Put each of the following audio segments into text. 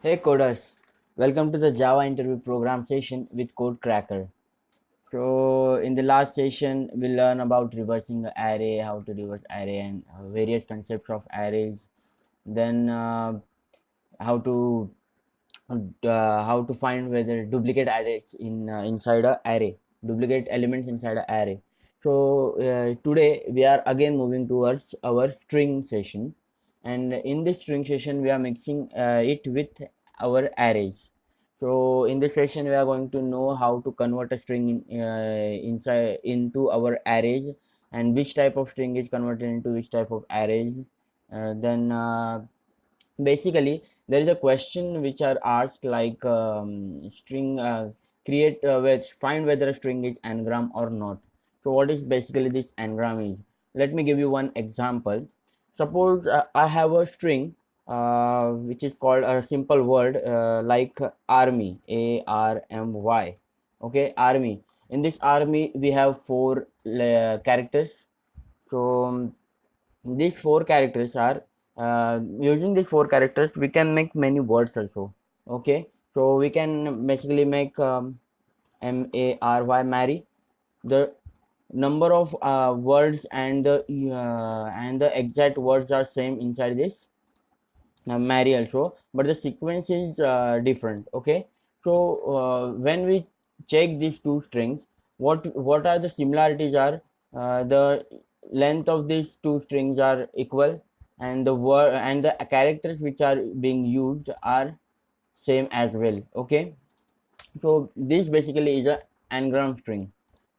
Hey coders, welcome to the Java interview program session with Code Cracker. So in the last session, we learn about reversing the array, how to reverse array, and various concepts of arrays. Then how to find whether duplicate arrays inside a array, duplicate elements inside a array. So today we are again moving towards our string session, and in this string session we are mixing it with our arrays. So in this session we are going to know how to convert a string inside into our arrays, and which type of string is converted into which type of arrays. Then basically there is a question which are asked like string create with find whether a string is anagram or not. So what is basically this anagram is? Let me give you one example. Suppose I have a string which is called a simple word like army, army. Okay, army. In this army we have four characters. So these four characters are using these four characters we can make many words also. Okay, so we can basically make mary. The number of words and the exact words are same inside this marry also, but the sequence is different. Okay, so when we check these two strings, what are the similarities are the length of these two strings are equal, and the word and the characters which are being used are same as well. Okay, so this basically is a anagram string.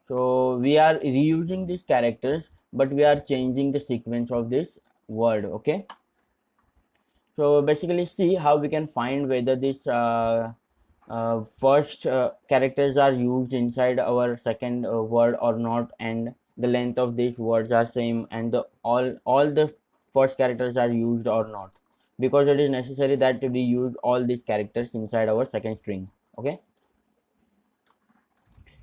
So we are reusing these characters, but we are changing the sequence of this word. Okay, so basically see how we can find whether this first characters are used inside our second word or not, and the length of these words are same, and the all the first characters are used or not, because it is necessary that we use all these characters inside our second string. Okay,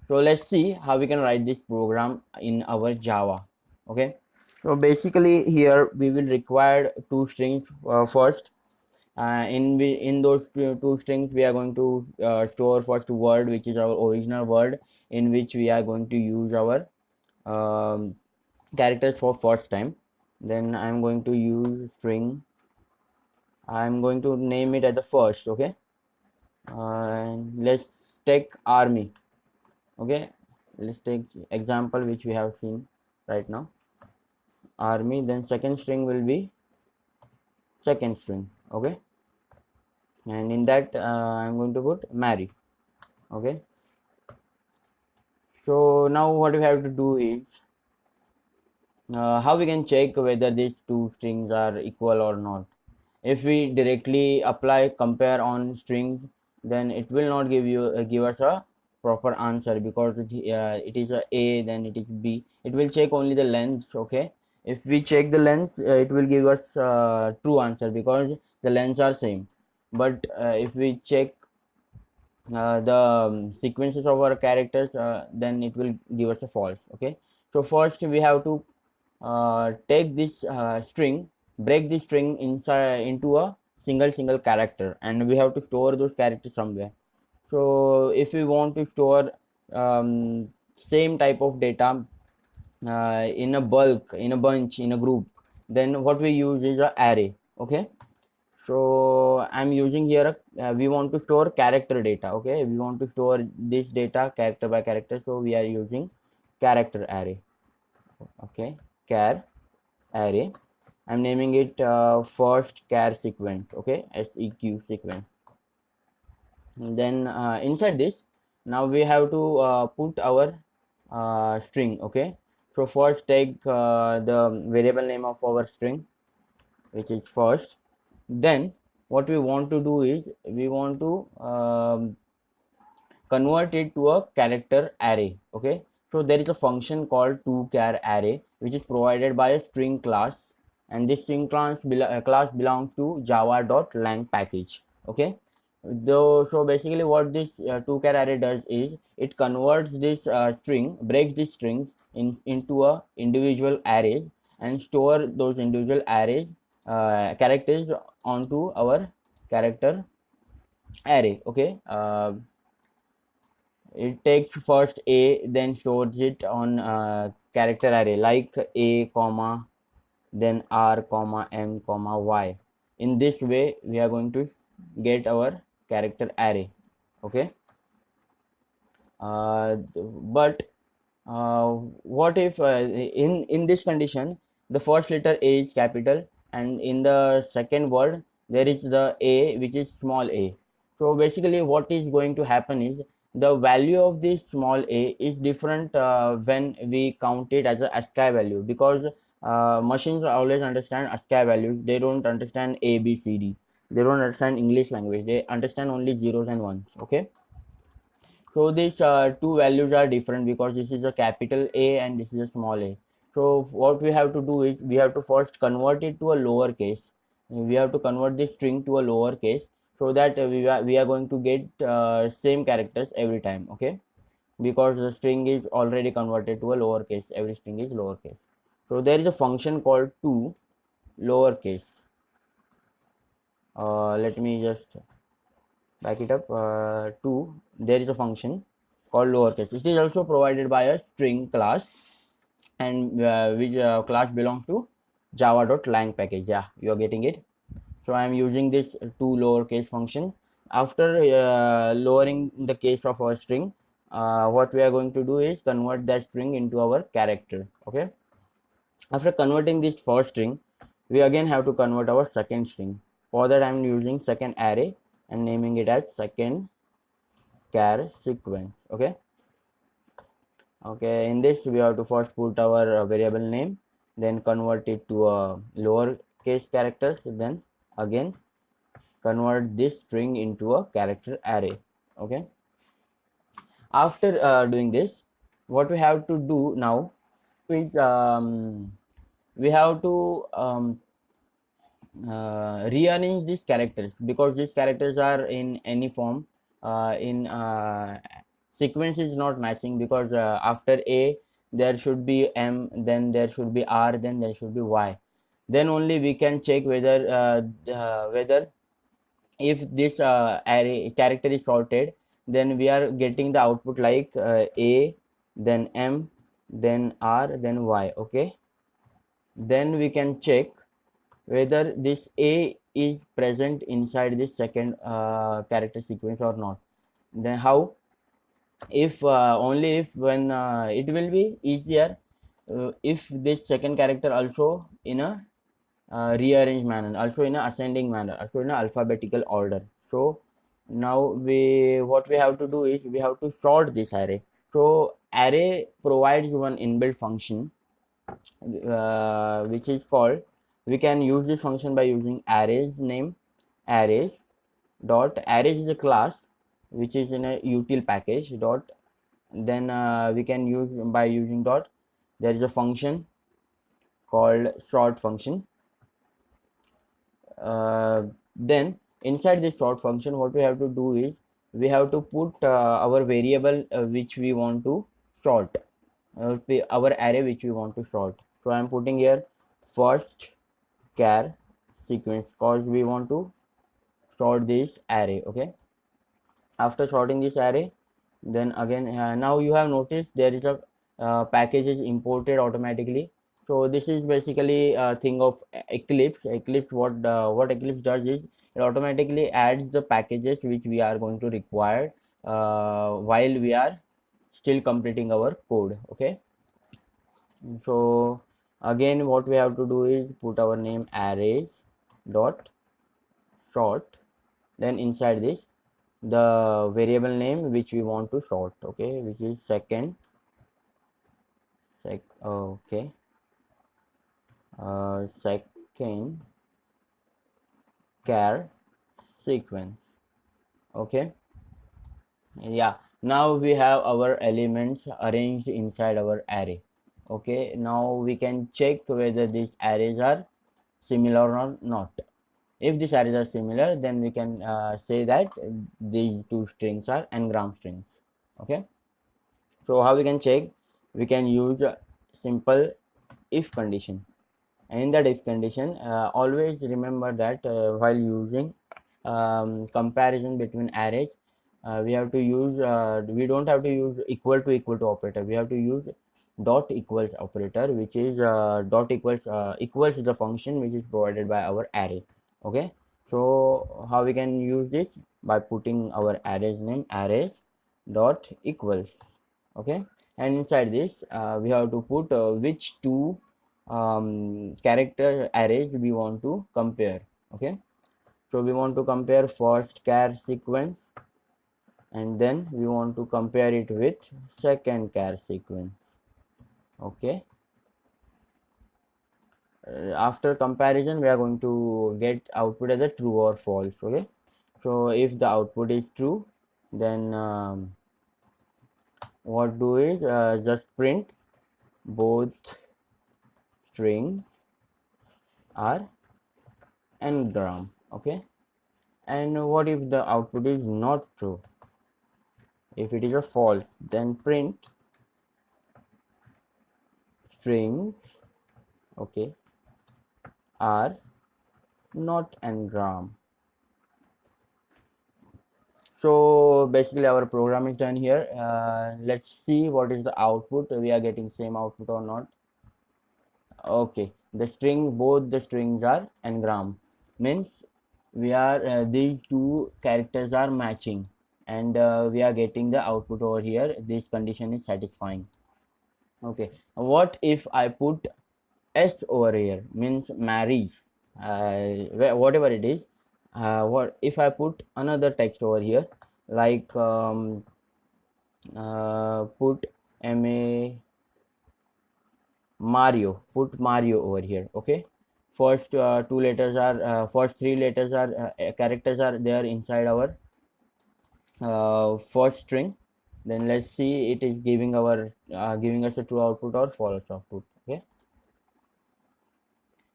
so let's see how we can write this program in our Java. Okay, so basically here we will require two strings first. In those two strings we are going to store first word, which is our original word, in which we are going to use our um, characters for first time. Then I'm going to use string. I'm going to name it as the first. Okay, and let's take army. Okay, let's take example which we have seen right now, army. Then second string will be second string. Okay, and in that I'm going to put Mary. Okay, so now what we have to do is how we can check whether these two strings are equal or not. If we directly apply compare on strings, then it will not give us a proper answer, because it is a then it is b. It will check only the length. Okay, if we check the length, it will give us true answer because the lengths are same. But if we check the sequences of our characters, then it will give us a false. Okay, so first we have to take this string, break this string inside into a single character, and we have to store those characters somewhere. So if we want to store same type of data in a bulk, in a bunch, in a group, then what we use is a array. Okay, so I'm using here we want to store character data. Okay, we want to store this data character by character, so we are using character array. Okay, char array. I'm naming it first char sequence. Okay, seq sequence. And then inside this, now we have to put our string. Okay, so first take the variable name of our string, which is first. Then what we want to do is we want to convert it to a character array. Okay, so there is a function called toChar array, which is provided by a string class, and this string class belongs to java.lang package. Okay, though, so basically what this toChar array does is it converts this string, breaks these strings into a individual arrays, and store those individual arrays characters onto our character array. Okay, it takes first a, then stores it on character array like a comma, then r comma m comma y. In this way we are going to get our character array. Okay, but what if in this condition the first letter a is capital, and in the second word there is the a which is small a. So basically what is going to happen is the value of this small a is different when we count it as a ASCII value, because machines always understand ASCII values. They don't understand a b c d. They don't understand English language. They understand only zeros and ones. Okay, so these two values are different because this is a capital A and this is a small a. So what we have to do is we have to first convert it to a lower case. We have to convert this string to a lower case, so that we are going to get same characters every time. Okay, because the string is already converted to a lower case. Every string is lower case. So there is a function called to lowercase. Let me just back it up. To there is a function called lowercase. It is also provided by a string class, and which class belongs to java.lang package. Yeah, you are getting it. So I am using this to lowercase function. After lowering the case of our string, what we are going to do is convert that string into our character. Okay, after converting this first string, we again have to convert our second string. For that I am using second array and naming it as second char sequence. Okay, in this we have to first put our variable name, then convert it to a lower case characters, then again convert this string into a character array. Okay, after doing this, what we have to do now is we have to rearrange these characters, because these characters are in any form in sequence is not matching, because after a there should be m, then there should be r, then there should be y. Then only we can check whether whether if this array character is sorted, then we are getting the output like a, then m, then r, then y. Okay, then we can check whether this a is present inside this second character sequence or not. Then how? If only if when it will be easier if this second character also in a rearranged manner, also in a ascending manner, also in a alphabetical order. So now we what we have to do is we have to sort this array. So array provides one inbuilt function which is called, we can use this function by using arrays name arrays dot arrays is a class which is in a util package dot, then we can use by using dot, there is a function called sort function. Then inside this sort function what we have to do is we have to put our variable which we want to sort, our array which we want to sort. So I am putting here first char sequence because we want to sort this array. Okay, after sorting this array, then again now you have noticed there is a package is imported automatically. So this is basically a thing of Eclipse. What Eclipse does is it automatically adds the packages which we are going to require while we are still completing our code. Okay, so again what we have to do is put our name arrays dot sort, then inside this the variable name which we want to sort. Okay, which is second okay second char sequence. Okay, yeah, now we have our elements arranged inside our array. Okay, now we can check whether these arrays are similar or not. If these arrays are similar, then we can say that these two strings are anagram strings. Okay, so how we can check? We can use a simple if condition, and in that if condition always remember that while using comparison between arrays, we have to use we don't have to use equal to operator. We have to use dot equals operator, which is dot equals the function which is provided by our array. Okay, so how we can use this? By putting our array's name arrays dot equals. Okay, and inside this we have to put which two character arrays we want to compare. Okay, so we want to compare first char sequence, and then we want to compare it with second char sequence. Okay, after comparison we are going to get output as a true or false. Okay, so if the output is true, then what do is just print both strings are anagram. Okay, and what if the output is not true? If it is a false, then print strings, okay, are not anagram. So basically our program is done here. Let's see what is the output. We are getting same output or not. Okay, the string, both the strings are anagram, means we are these two characters are matching, and we are getting the output over here. This condition is satisfying. Okay, what if I put s over here, means marries, whatever it is. What if I put another text over here, like put put Mario over here. Okay, first two letters are first three letters are characters are there inside our first string. Then let's see it is giving us a true output or false output. Okay,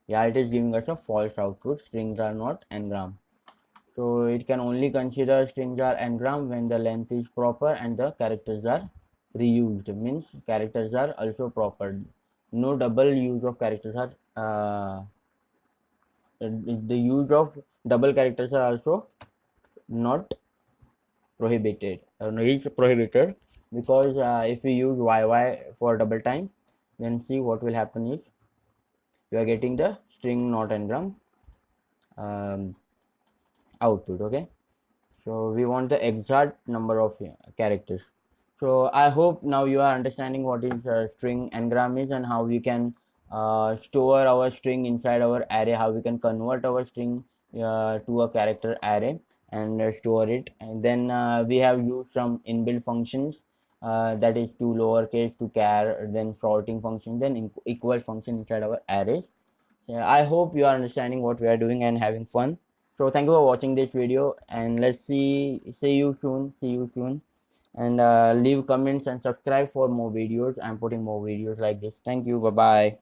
yeah, it is giving us a false output. Strings are not anagram. So it can only consider strings are anagram when the length is proper and the characters are reused, means characters are also proper. No double use of characters are the use of double characters are also not prohibited. Is prohibited, because if we use yy for double time, then see what will happen is you are getting the string not anagram output. Okay, so we want the exact number of characters. So I hope now you are understanding what is string anagram is, and how we can store our string inside our array, how we can convert our string to a character array and store it. And then we have used some inbuilt functions, that is to lowercase to char, then sorting function, then equal function inside our arrays. I hope you are understanding what we are doing and having fun. So thank you for watching this video, and let's see you soon, and leave comments and subscribe for more videos. I'm putting more videos like this. Thank you. Bye bye.